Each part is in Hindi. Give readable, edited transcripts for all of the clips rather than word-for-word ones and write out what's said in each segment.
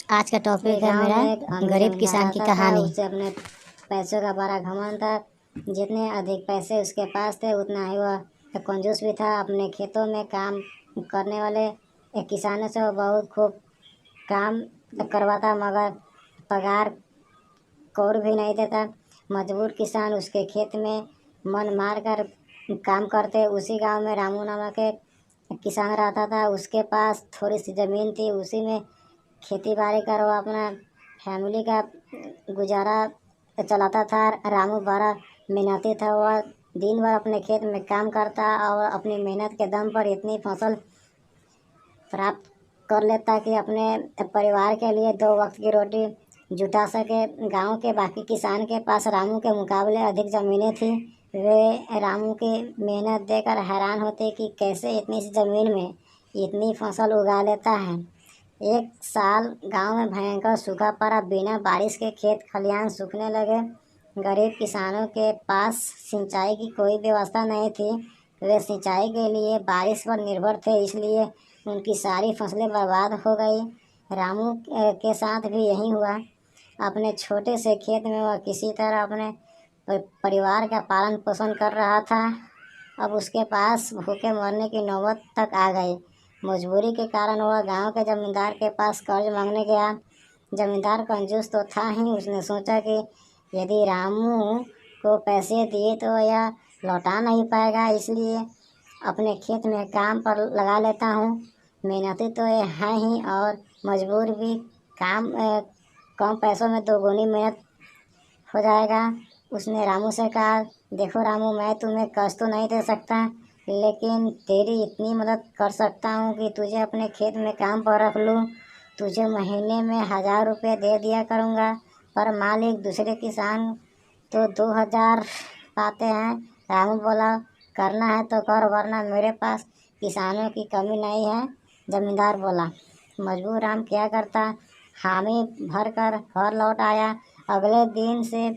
आज का टॉपिक है गांव मेरा में एक अमीर गरीब जमींदार किसान की रहता था। कहानी। उसे अपने पैसों का बड़ा घमंड था। जितने अधिक पैसे उसके पास थे उतना ही वह कंजूस भी था। अपने खेतों में काम करने वाले एक किसानों से वह बहुत खूब काम करवाता, मगर पगार कौड़ भी नहीं देता। मजबूर किसान उसके खेत में मन मार कर काम करते। उसी गांव में रामू नामक एक किसान रहता था। उसके पास थोड़ी सी ज़मीन थी, उसी में खेती बाड़ी कर वो अपना फैमिली का गुजारा चलाता था। रामू बड़ा मेहनती था। वह दिन भर अपने खेत में काम करता और अपनी मेहनत के दम पर इतनी फसल प्राप्त कर लेता कि अपने परिवार के लिए 2 वक्त की रोटी जुटा सके। गांव के बाकी किसान के पास रामू के मुकाबले अधिक ज़मीनें थी। वे रामू की मेहनत देखकर हैरान होते कि कैसे इतनी सी ज़मीन में इतनी फसल उगा लेता है। एक साल गांव में भयंकर सूखा पड़ा। बिना बारिश के खेत खलिहान सूखने लगे। गरीब किसानों के पास सिंचाई की कोई व्यवस्था नहीं थी। वे सिंचाई के लिए बारिश पर निर्भर थे, इसलिए उनकी सारी फसलें बर्बाद हो गई। रामू के साथ भी यही हुआ। अपने छोटे से खेत में वह किसी तरह अपने परिवार का पालन पोषण कर रहा था। अब उसके पास भूखे मरने की नौबत तक आ गई। मजबूरी के कारण वह गांव के जमींदार के पास कर्ज मांगने गया। जमींदार कंजूस तो था ही। उसने सोचा कि यदि रामू को पैसे दिए तो यह लौटा नहीं पाएगा, इसलिए अपने खेत में काम पर लगा लेता हूँ। मेहनती तो ये है ही और मजबूर भी। काम कम पैसों में दोगुनी मेहनत हो जाएगा। उसने रामू से कहा, देखो रामू, मैं तुम्हें कष्ट तो नहीं दे सकता, लेकिन तेरी इतनी मदद कर सकता हूँ कि तुझे अपने खेत में काम पर रख लूँ। तुझे महीने में 1000 रुपये दे दिया करूँगा। पर मालिक, दूसरे किसान तो 2000 पाते हैं। रामू बोला, करना है तो कर, वरना मेरे पास किसानों की कमी नहीं है। जमींदार बोला। मजबूर राम क्या करता, हामी भर कर घर लौट आया। अगले दिन से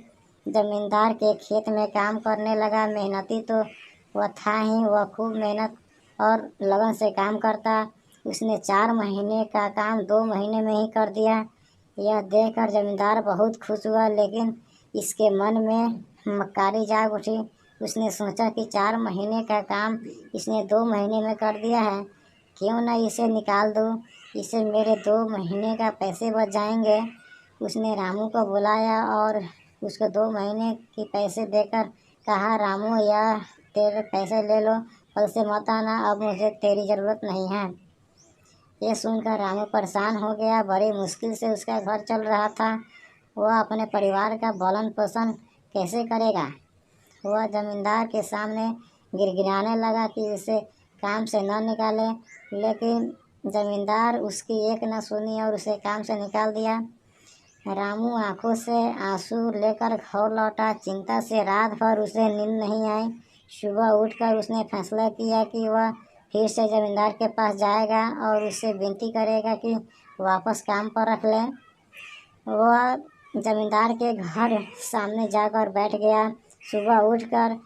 जमींदार के खेत में काम करने लगा। मेहनती तो वह था ही। वह खूब मेहनत और लगन से काम करता। उसने 4 महीने का काम 2 महीने में ही कर दिया। यह देखकर जमींदार बहुत खुश हुआ, लेकिन इसके मन में मक्कारी जाग उठी। उसने सोचा कि 4 महीने का काम इसने 2 महीने में कर दिया है, क्यों न इसे निकाल दूँ। इससे मेरे 2 महीने का पैसे बच जाएंगे। उसने रामू को बुलाया और उसको 2 महीने के पैसे देकर कहा, रामू, यह तेरे पैसे ले लो, कल से मत आना, अब मुझे तेरी ज़रूरत नहीं है। ये सुनकर रामू परेशान हो गया। बड़ी मुश्किल से उसका घर चल रहा था। वह अपने परिवार का भरण पोषण कैसे करेगा। वह जमींदार के सामने गिड़गिड़ाने लगा कि उसे काम से न निकाले, लेकिन जमींदार उसकी एक न सुनी और उसे काम से निकाल दिया। रामू आंखों से आंसू लेकर घर लौटा। चिंता से रात भर उसे नींद नहीं आई। सुबह उठकर उसने फैसला किया कि वह फिर से जमींदार के पास जाएगा और उससे विनती करेगा कि वापस काम पर रख ले। वह जमींदार के घर सामने जाकर बैठ गया। सुबह उठकर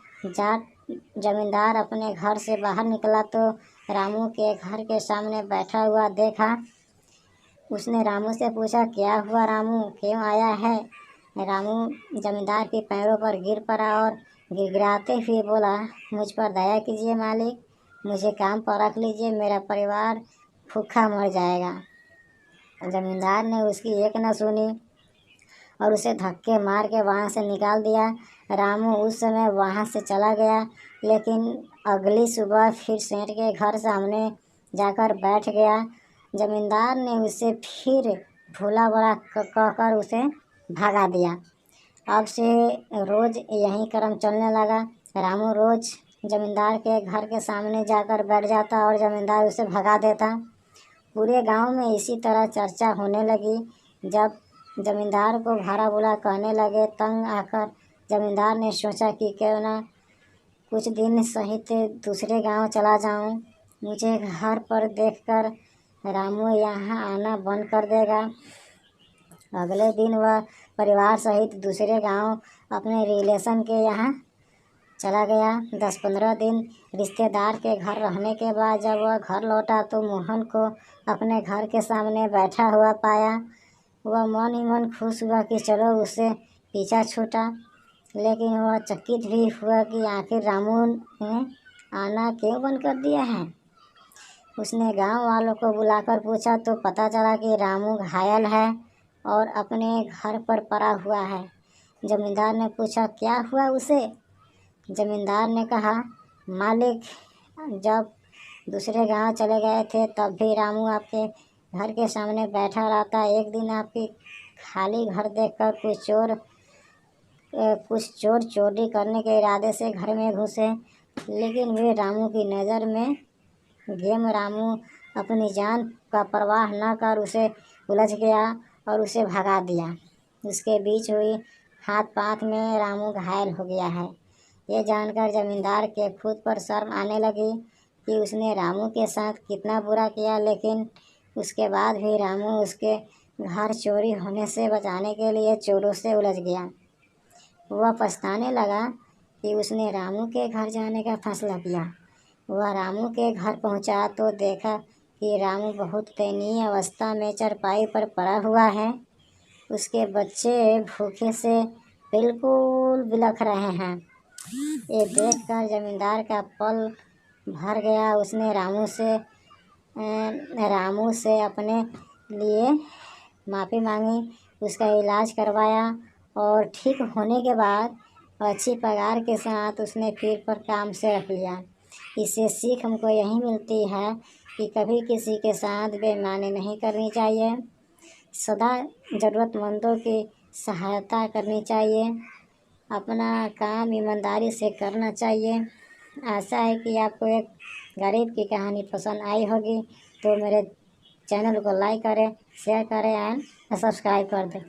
जमींदार अपने घर से बाहर निकला तो रामू के घर के सामने बैठा हुआ देखा। उसने रामू से पूछा, क्या हुआ रामू, क्यों आया है। रामू जमींदार के पैरों पर गिर पड़ा और गिड़गिड़ाते हुए बोला, मुझ पर दया कीजिए मालिक, मुझे काम पर रख लीजिए, मेरा परिवार भूखा मर जाएगा। जमींदार ने उसकी एक न सुनी और उसे धक्के मार के वहाँ से निकाल दिया। रामू उस समय वहाँ से चला गया, लेकिन अगली सुबह फिर सेठ के घर सामने जाकर बैठ गया। जमींदार ने उसे फिर भूला बड़ा कहकर उसे भगा दिया। अब से रोज़ यही क्रम चलने लगा। रामू रोज़ जमींदार के घर के सामने जाकर बैठ जाता और जमींदार उसे भगा देता। पूरे गांव में इसी तरह चर्चा होने लगी। जब जमींदार को भला बुरा कहने लगे, तंग आकर जमींदार ने सोचा कि क्यों ना कुछ दिन सहित दूसरे गांव चला जाऊं। मुझे घर पर देखकर रामू यहाँ आना बंद कर देगा। अगले दिन वह परिवार सहित दूसरे गांव अपने रिलेशन के यहाँ चला गया। 10-15 दिन रिश्तेदार के घर रहने के बाद जब वह घर लौटा तो मोहन को अपने घर के सामने बैठा हुआ पाया। वह मन ही मन खुश हुआ कि चलो उससे पीछा छूटा, लेकिन वह चकित भी हुआ कि आखिर रामू ने आना क्यों बंद कर दिया है। उसने गांव वालों को बुलाकर पूछा तो पता चला कि रामू घायल है और अपने घर पर पड़ा हुआ है। जमींदार ने पूछा क्या हुआ उसे। जमींदार ने कहा मालिक, जब दूसरे गांव चले गए थे तब भी रामू आपके घर के सामने बैठा रहता। एक दिन आपकी खाली घर देखकर कुछ चोर चोरी करने के इरादे से घर में घुसे, लेकिन वे रामू की नज़र में गेम। रामू अपनी जान का परवाह न कर उसे उलझ गया और उसे भगा दिया। उसके बीच हुई हाथ पात में रामू घायल हो गया है। ये जानकर जमींदार के खुद पर शर्म आने लगी कि उसने रामू के साथ कितना बुरा किया, लेकिन उसके बाद भी रामू उसके घर चोरी होने से बचाने के लिए चोरों से उलझ गया। वह पछताने लगा कि उसने रामू के घर जाने का फैसला किया। वह रामू के घर पहुंचा तो देखा कि रामू बहुत दयनीय अवस्था में चारपाई पर पड़ा हुआ है। उसके बच्चे भूखे से बिल्कुल बिलख रहे हैं। ये देखकर जमींदार का पल भर गया। उसने रामू से अपने लिए माफ़ी मांगी, उसका इलाज करवाया और ठीक होने के बाद अच्छी पगार के साथ उसने फिर पर काम से रख लिया। इससे सीख हमको यही मिलती है कि कभी किसी के साथ बेईमानी नहीं करनी चाहिए, सदा ज़रूरतमंदों की सहायता करनी चाहिए, अपना काम ईमानदारी से करना चाहिए। आशा है कि आपको एक गरीब की कहानी पसंद आई होगी, तो मेरे चैनल को लाइक करें, शेयर करें एंड सब्सक्राइब कर दें।